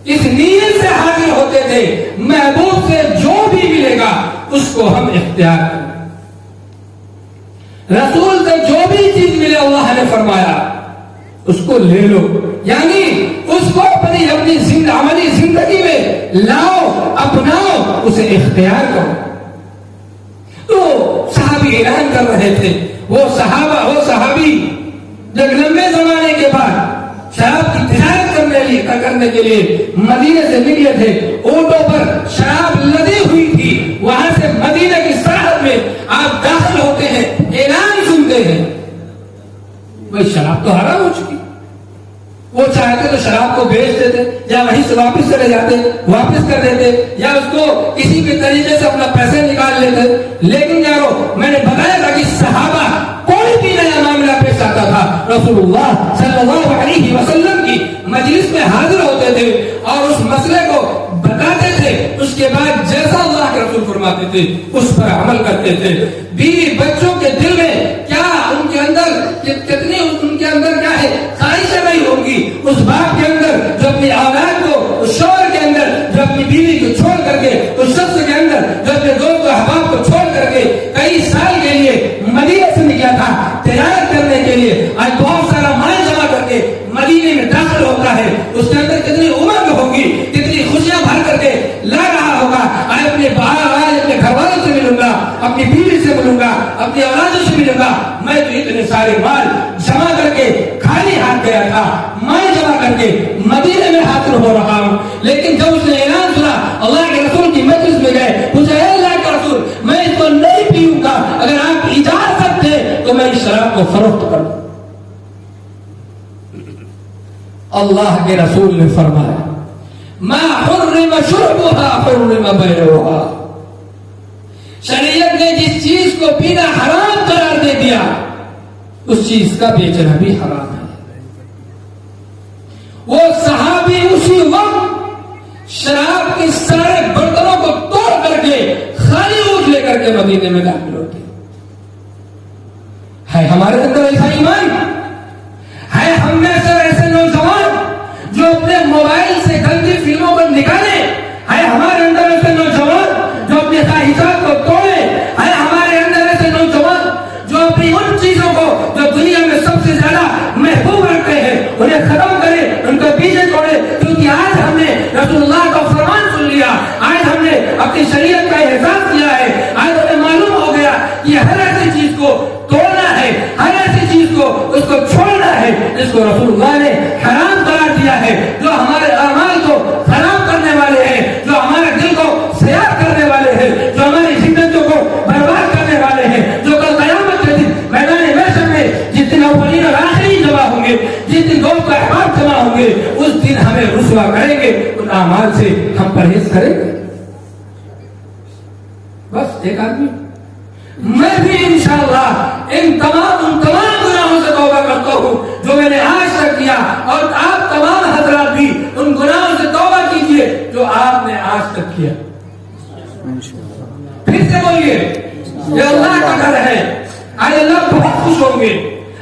اس نیت سے حاضر ہوتے تھے محبوب سے جو بھی ملے گا اس کو ہم اختیار کریں، رسول سے جو بھی چیز ملے اللہ نے فرمایا اس کو لے لو، یعنی اس کو اپنی عملی زندگی میں لاؤ، اپناؤ، اسے اختیار کرو۔ تو صحابی اعلان کر رہے تھے، وہ صحابی جو لمبے زمانے کے بعد شراب کی تجارت کرنے کے لیے مدینے سے نکلے تھے، اونٹوں پر شراب لدی ہوئی تھی، وہاں سے مدینے کی سرحد میں آپ داخل ہوتے ہیں، اعلان سنتے ہیں، بھائی شراب تو حرام ہو چکی۔ وہ چاہتے تو شراب کو بیچ دیتے یا وہیں سے واپس چلے جاتے، واپس کر دیتے، یا اس کو کسی بھی طریقے سے اپنا پیسے نکال لیتے، لیکن یارو میں نے بتایا تھا کہ صحابہ کوئی بھی نیا معاملہ پیش آتا تھا رسول اللہ صلی اللہ علیہ وسلم کی مجلس میں حاضر ہوتے تھے اور اس مسئلے کو بتاتے تھے، اس کے بعد جیسا اللہ کے رسول فرماتے تھے اس پر عمل کرتے تھے۔ بیوی بچوں کے دل میں کیا ان کے اندر کتنی ان کے اندر کیا ہے خواہشیں نہیں ہوں گی، اس باپ کے اندر جو اپنی اولاد کو، اس شوہر کے اندر جو اپنی بیوی کو چھوڑ کر کے، اس شخص کے اندر جو اپنے دوست و احباب کو چھوڑ کر کے کئی سال کے لیے مدینے سے نکلا تھا تجارت کرنے کے لیے، آج بہت سارا مال جمع کر کے مدینے میں داخل ہوتا ہے، اس کے اندر کتنی امنگ ہوگی، کتنی خوشیاں بھر کر کے لا رہا ہوگا، آج اپنے باہر اپنے گھر والوں سے ملوں گا، اپنی بیوی سے ملوں گا، اپنی اولادوں سے ملوں گا، میں تو اتنے سارے مال جمع کر کے خالی ہاتھ گیا تھا، مال جمع کر کے مدینے میں حاضر ہو رہا ہوں۔ لیکن جب اس نے اعلان سنا، اللہ کے رسول کی مجلس میں گئے، پوچھا اے اللہ کے رسول میں اس کو نہیں پیوں گا، اگر آپ اجازت دیں تو میں اس شراب کو فروخت کر دوں۔ اللہ کے رسول نے فرمایا ما حرم شربها حرم بيعها، شریعت نے جس چیز کو پینا حرام قرار دے دیا اس چیز کا بیچنا بھی حرام ہے۔ وہ صحابی اسی وقت شراب کے سارے برتنوں کو توڑ کر کے خالی اونٹ لے کر کے مدینے میں داخل ہوتے ہے۔ ہمارے اندر ایسا ایمان ہے؟ ہم میں سے ایسے نوجوان جو اپنے موبائل سے گندی فلموں کو نکالے؟ ہے ہمارے اندر ایسے نوجوان جو اپنے خواہشات کو توڑے؟ ہے ہمارے اندر ایسے نوجوان جو اپنی ان چیزوں کو جو دنیا میں سب سے زیادہ محبوب رکھتے ہیں انہیں ختم کرے، ان کو پیچھے چھوڑے؟ کیونکہ آج ہم نے رسول اللہ کا فرمان سن لیا، آج ہم نے اپنی شریعت کا احساس کیا ہے، آج ہمیں معلوم ہو گیا کہ ہر ایسی چیز کو توڑنا ہے، ہر ایسی چیز کو اس کو چھوڑنا ہے جس کو رسول اللہ نے حرام قرار دیا ہے، جو ہمارے اعمال کو خراب کرنے والے ہیں، جو ہمارے دل کو سیاہ کرنے والے ہیں، جو ہماری زندگیوں کو برباد کرنے والے ہیں، جو کل قیامت کے دن میدان محشر میں جس دن اولین اور آخرین جمع ہوں گے، جس دن دوست و احباب جمع ہوں گے، اس دن ہمیں رسوا کریں گے، ان اعمال سے ہم پرہیز کریں گے۔ بس ایک آدمی میں بھی انشاءاللہ ان تمام گناہوں سے توبہ کرتا ہوں جو میں نے آج تک کیا، اور آپ تمام حضرات بھی ان گناہوں سے توبہ کیجئے جو آپ نے آج تک کیا۔ پھر سے بولیے یہ اللہ کا گھر ہے، آج اللہ بہت خوش ہوں گے،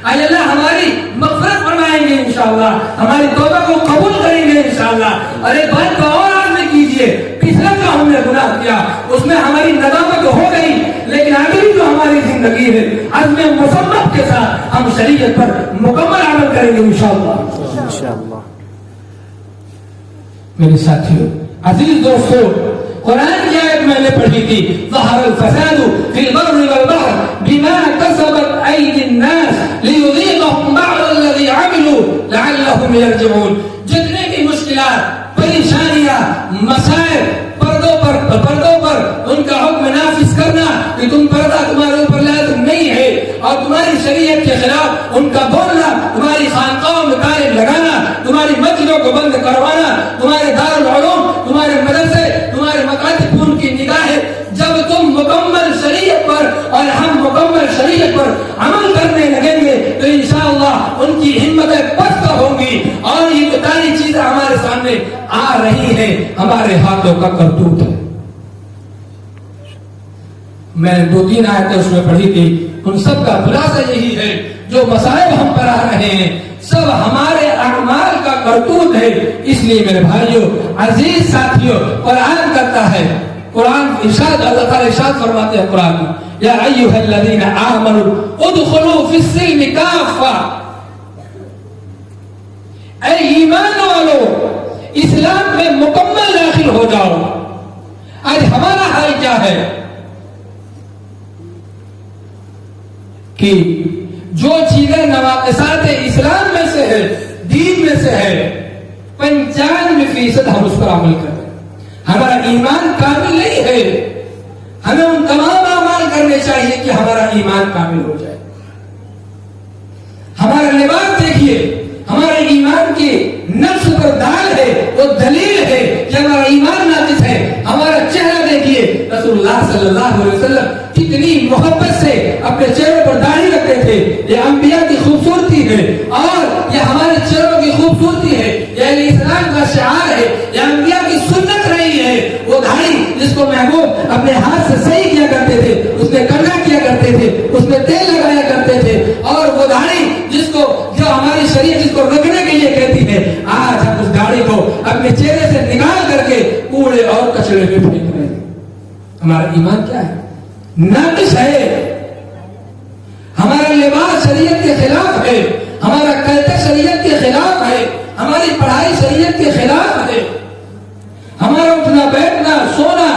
آج اللہ ہماری مغفرت فرمائیں گے انشاءاللہ، ہماری توبہ کو قبول کریں گے انشاءاللہ۔ اور ایک بات کو اور آج میں کیجئے، پچھلا جو ہم نے گناہ کیا اس میں ہماری ندامت ہو گئی، لیکن اگلی جو ہماری زندگی ہے عزم مصمم کے ساتھ ہم شریعت پر مکمل عمل کریں گے انشاءاللہ۔ میرے ساتھیوں، عزیز دوستو، قرآن کی آیت میں نے پڑھی تھی ظہر الفساد فی البر والبحر بما کسبت ایدی الناس لیذیقہم بعض الذی عملوا لعلہم یرجعون۔ جتنے بھی مشکلات، پریشانیاں، مسائل، پردوں پر ان کا حکم نافذ کرنا کہ تم پردہ تمہارے اوپر لازم نہیں ہے، اور تمہاری شریعت کے خلاف ان کا بولنا، تمہاری خانقاہوں میں تالے لگانا، تمہاری مسجدوں کو بند کروانا، تمہارے دارالعلوم، تمہارے مدرسے، تمہارے مکاتب ان کی نگاہیں جب تم مکمل شریعت پر اور ہم مکمل شریعت پر عمل کرنے لگیں گے تو انشاءاللہ ان کی ہمتیں پست ہوں گی، اور یہ ساری چیزیں ہمارے سامنے آ رہی ہیں، ہمارے ہاتھوں کا کرتوت ہے۔ میں نے 2-3 آیتیں اس میں پڑھی تھی، ان سب کا خلاصہ یہی ہے جو مصائب ہم پر آ رہے ہیں سب ہمارے اعمال کا کرتوت ہے۔ اس لیے میرے بھائیوں، عزیز ساتھیوں، قرآن کرتا ہے، قرآن ارشاد، اللہ تعالیٰ ارشاد فرماتے ہیں قرآن میں یا ایھا الذین آمنوا ادخلوا فی السلم کافہ، اے ایمان والو اسلام میں مکمل داخل ہو جاؤ۔ آج ہمارا حال کیا ہے کہ جو چیزیں نواقصات اسلام میں سے ہے، دین میں سے ہے، 95% ہم اس پر عمل کرتے ہیں۔ ہمارا ایمان کامل نہیں ہے، ہمیں ان تمام اعمال کرنے چاہیے کہ ہمارا ایمان کامل ہو جائے۔ ہمارا لباس دیکھیے، ہمارے ایمان کی نفس پر دال ہے، وہ دلیل ہے کہ ہمارا ایمان ناقص ہے۔ ہمارا چہرہ دیکھیے، رسول اللہ صلی اللہ علیہ وسلم کتنی محبت سے اپنے چہرے پر داڑھی رکھتے تھے۔ یہ انبیاء کی خوبصورتی ہے، اور یہ ہمارے چہروں کی خوبصورتی ہے، یہ اسلام کا شعار ہے، یہ انبیاء کی سنت رہی ہے جس کو محبوب اپنے ہاتھ سے صحیح کیا کرتے تھے، اس میں کنگھا کیا کرتے تھے، اس میں تیل لگایا کرتے تھے، اور وہ داڑھی جو ہماری شریعت جس کو رکھنے کے لیے کہتی ہے، آج ہم اس داڑھی کو اپنے چہرے سے نکال کر کے کوڑے اور کچرے میں پھینک رہے ہیں۔ ہمارا ایمان کیا ہے؟ ناقص ہے۔ ہمارا لباس شریعت کے خلاف ہے، ہمارا کلچر شریعت کے خلاف ہے، ہماری پڑھائی شریعت کے خلاف ہے، ہمارا اٹھنا بیٹھنا سونا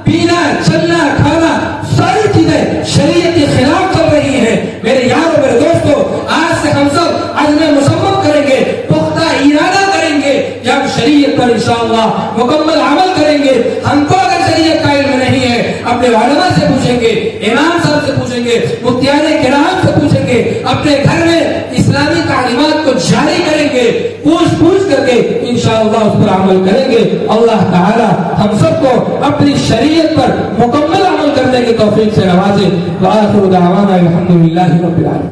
پینا چلنا کھانا ساری چیزیں شریعت کے خلاف چل رہی ہیں۔ میرے یارو میرے دوستو، آج سے ہم سب عزم مصمم کریں گے، پختہ ارادہ کریں گے کہ ہم شریعت پر انشاءاللہ مکمل عمل کریں گے۔ ہم کو اگر شریعت کا علم نہیں ہے، اپنے علماء سے پوچھیں گے، امام صاحب سے پوچھیں گے، مفتیان کرام سے پوچھیں گے، اپنے گھر میں اسلامی تعلیمات کو جاری کریں گے، پوچھ کر کے انشاءاللہ اس پر عمل کریں گے۔ اللہ تعالی ہم سب کو اپنی شریعت پر مکمل عمل کرنے کی توفیق سے نوازے۔ وآخر دعوانا الحمدللہ رب العالمین۔